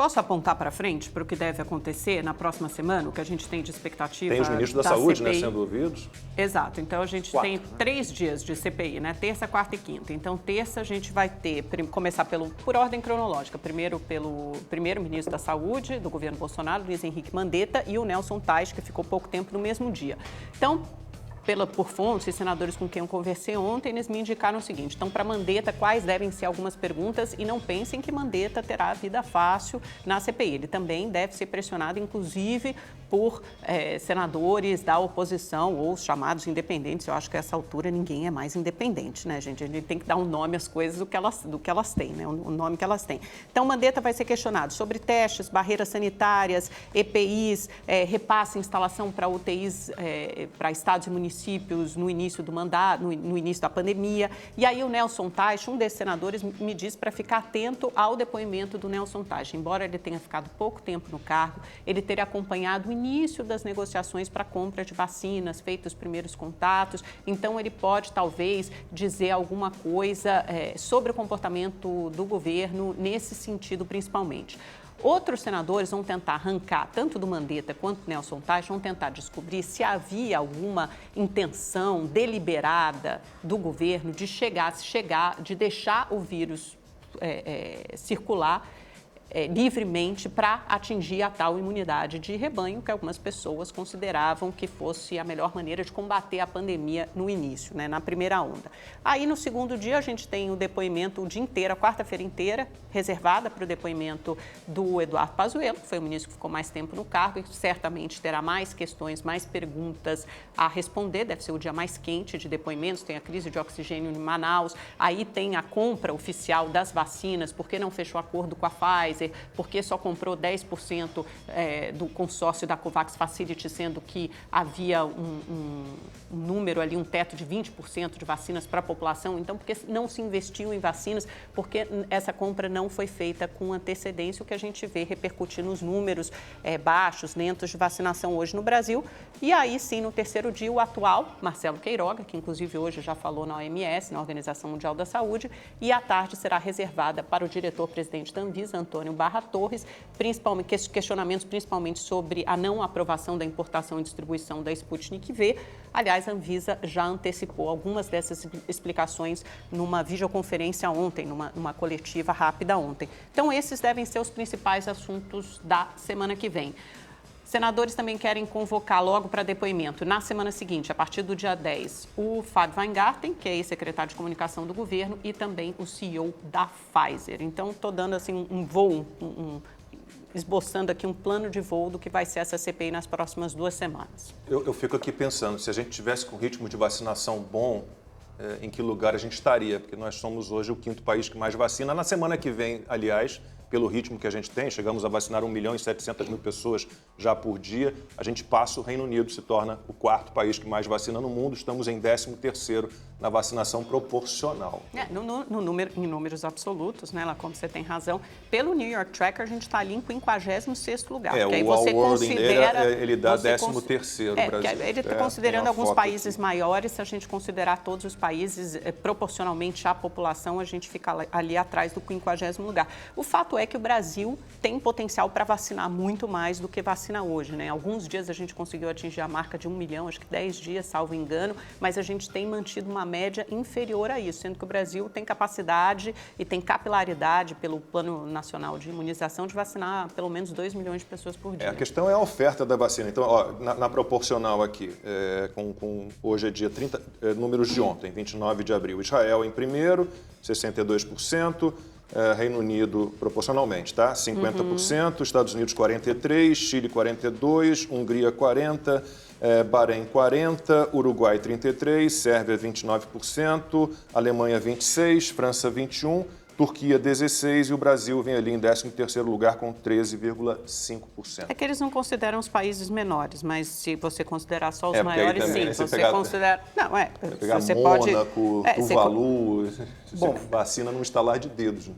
Posso apontar para frente para o que deve acontecer na próxima semana, o que a gente tem de expectativa? Tem os ministros da Saúde, né, CPI. sendo ouvidos? Exato. Então, a gente tem 3 dias de CPI, né? Terça, quarta e quinta. Então, terça a gente vai ter, começar por ordem cronológica. Primeiro pelo primeiro-ministro da Saúde do governo Bolsonaro, Luiz Henrique Mandetta, e o Nelson Tais, que ficou pouco tempo no mesmo dia. Então, por fontes e senadores com quem eu conversei ontem, eles me indicaram o seguinte: então, para Mandetta, quais devem ser algumas perguntas, e não pensem que Mandetta terá vida fácil na CPI. Ele também deve ser pressionado, inclusive, por senadores da oposição ou os chamados independentes. Eu acho que a essa altura ninguém é mais independente, né, gente? A gente tem que dar um nome às coisas do que elas têm, né? O nome que elas têm. Então, Mandetta vai ser questionado sobre testes, barreiras sanitárias, EPIs, repasse e instalação para UTIs para estados e municípios no início do mandato, no início da pandemia. E aí o Nelson Tais, um desses senadores, me disse para ficar atento ao depoimento do Nelson Tais. Embora ele tenha ficado pouco tempo no cargo, ele teria acompanhado o início das negociações para a compra de vacinas, feito os primeiros contatos. Então, ele pode, talvez, dizer alguma coisa sobre o comportamento do governo nesse sentido, principalmente. Outros senadores vão tentar arrancar, tanto do Mandetta quanto do Nelson Tais, vão tentar descobrir se havia alguma intenção deliberada do governo de de deixar o vírus circular livremente para atingir a tal imunidade de rebanho que algumas pessoas consideravam que fosse a melhor maneira de combater a pandemia no início, né, na primeira onda. Aí, no segundo dia, a gente tem o depoimento o dia inteiro, a quarta-feira inteira, reservada para o depoimento do Eduardo Pazuello, que foi o ministro que ficou mais tempo no cargo e certamente terá mais questões, mais perguntas a responder. Deve ser o dia mais quente de depoimentos. Tem a crise de oxigênio em Manaus, aí tem a compra oficial das vacinas, porque não fechou acordo com a Pfizer, porque só comprou 10% do consórcio da COVAX Facility, sendo que havia um número ali, um teto de 20% de vacinas para a população. Então, porque não se investiu em vacinas, porque essa compra não foi feita com antecedência, o que a gente vê repercutir nos números baixos, lentos de vacinação hoje no Brasil. E aí, sim, no terceiro dia, o atual Marcelo Queiroga, que inclusive hoje já falou na OMS, na Organização Mundial da Saúde, e à tarde será reservada para o diretor-presidente da Anvisa, Antônio Barra Torres, questionamentos principalmente sobre a não aprovação da importação e distribuição da Sputnik V. Aliás, a Anvisa já antecipou algumas dessas explicações numa videoconferência ontem, numa coletiva rápida ontem. Então, esses devem ser os principais assuntos da semana que vem. Senadores também querem convocar logo para depoimento, na semana seguinte, a partir do dia 10, o Fábio Weingarten, que é ex-secretário de comunicação do governo, e também o CEO da Pfizer. Então, estou dando assim um voo, esboçando aqui um plano de voo do que vai ser essa CPI nas próximas 2 semanas. Eu fico aqui pensando, se a gente tivesse com ritmo de vacinação bom, em que lugar a gente estaria? Porque nós somos hoje o 5º país que mais vacina. Na semana que vem, aliás, pelo ritmo que a gente tem, chegamos a vacinar 1.700.000 pessoas já por dia, a gente passa o Reino Unido, se torna o 4º país que mais vacina no mundo, estamos em 13º na vacinação proporcional. Em números absolutos, né, como você tem razão, pelo New York Tracker a gente está ali em 56º lugar. O aí você World considera, ele dá 13º Brasil. Ele está considerando alguns países maiores, se a gente considerar todos os países proporcionalmente à população, a gente fica ali atrás do 50º lugar. O fato é que o Brasil tem potencial para vacinar muito mais do que vacina hoje, né? Alguns dias a gente conseguiu atingir a marca de 1 milhão, acho que 10 dias, salvo engano, mas a gente tem mantido uma média inferior a isso, sendo que o Brasil tem capacidade e tem capilaridade pelo Plano Nacional de Imunização de vacinar pelo menos 2 milhões de pessoas por dia. A questão é a oferta da vacina. Então, na proporcional aqui, hoje é dia 30, números de ontem, 29 de abril, Israel em primeiro, 62%, Reino Unido proporcionalmente, tá? 50%, Estados Unidos 43%, Chile 42%, Hungria 40%, Bahrein 40%, Uruguai 33%, Sérvia 29%, Alemanha 26%, França 21%, Turquia 16% e o Brasil vem ali em 13º lugar com 13,5%. É que eles não consideram os países menores, mas se você considerar só os maiores, também, sim. Você considera... Não, pegar você Mônaco, pode... Tuvalu, você vacina num estalar de dedos. Né?